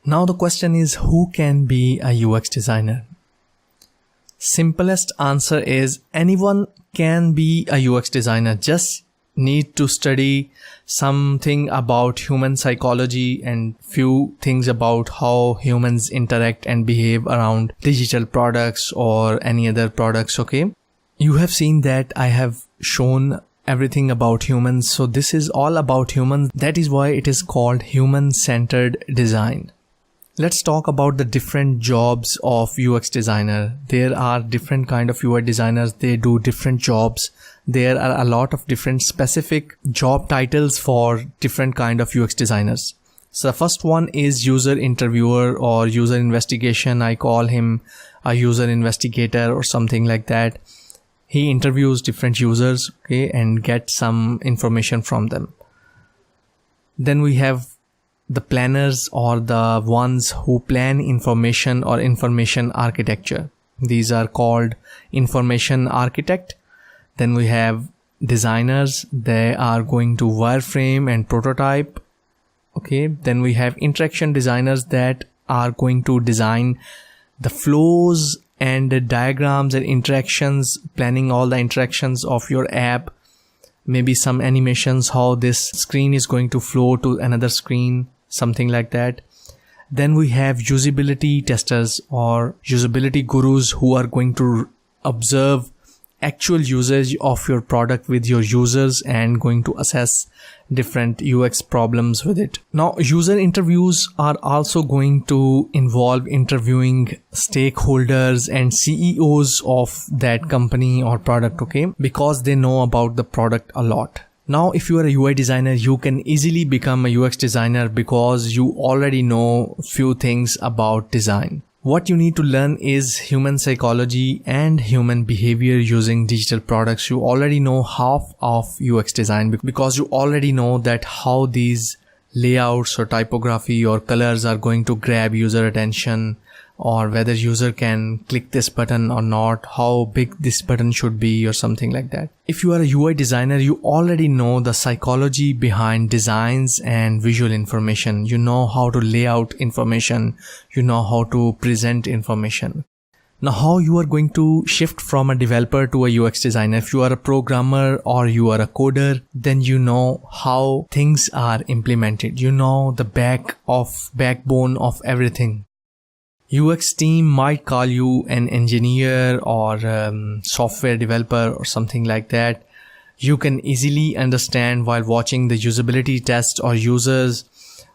Now the question is, who can be a UX designer? Simplest answer is anyone can be a UX designer. Just need to study something about human psychology and few things about how humans interact and behave around digital products or any other products. Okay, you have seen that I have shown everything about humans, so this is all about humans. That is why it is called human-centered design. Let's talk about the different jobs of UX designer. There are different kind of UI designers. They do different jobs. There are a lot of different specific job titles for different kind of UX designers. So the first one is user interviewer or user investigation. I call him a user investigator or something like that. He interviews different users, okay, and gets some information from them. Then we have the planners or the ones who plan information or information architecture. These are called information architect. Then we have designers. They are going to wireframe and prototype. Okay. Then we have interaction designers that are going to design the flows and the diagrams and interactions, planning all the interactions of your app. Maybe some animations, how this screen is going to flow to another screen, something like that. Then we have usability testers or usability gurus who are going to observe actual usage of your product with your users and going to assess different UX problems with it. Now, user interviews are also going to involve interviewing stakeholders and CEOs of that company or product, okay, because they know about the product a lot. Now, if you are a UI designer, you can easily become a UX designer because you already know few things about design. What you need to learn is human psychology and human behavior using digital products. You already know half of UX design because you already know that how these layouts or typography or colors are going to grab user attention, or whether user can click this button or not, how big this button should be or something like that. If you are a UI designer, you already know the psychology behind designs and visual information. You know how to lay out information. You know how to present information. Now, how you are going to shift from a developer to a UX designer? If you are a programmer or you are a coder, then you know how things are implemented. You know the backbone of everything. UX team might call you an engineer or software developer or something like that. You can easily understand while watching the usability test or users,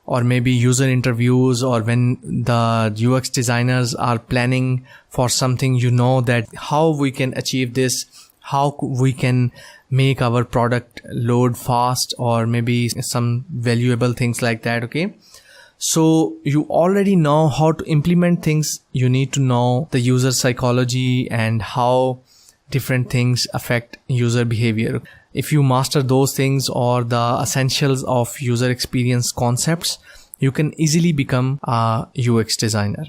or maybe user interviews, or when the UX designers are planning for something, you know that how we can achieve this, how we can make our product load fast, or maybe some valuable things like that, okay? So you already know how to implement things. You need to know the user psychology and how different things affect user behavior. If you master those things or the essentials of user experience concepts, you can easily become a UX designer.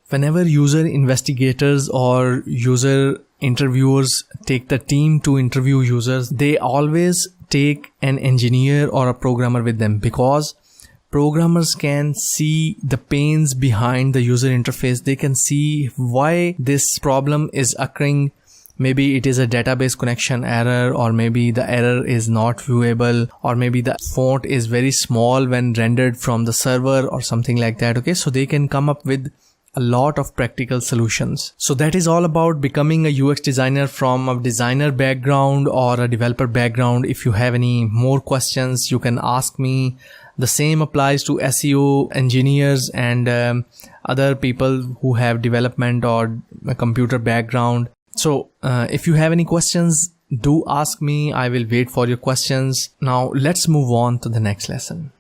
Whenever user investigators or user interviewers take the team to interview users, they always take an engineer or a programmer with them, because programmers can see the pains behind the user interface. They can see why this problem is occurring. Maybe it is a database connection error, or maybe the error is not viewable, or maybe the font is very small when rendered from the server or something like that. Okay, so they can come up with a lot of practical solutions. So that is all about becoming a UX designer from a designer background or a developer background. If you have any more questions, you can ask me. The same applies to SEO engineers and other people who have development or a computer background. So if you have any questions, do ask me. I will wait for your questions. Now let's move on to the next lesson.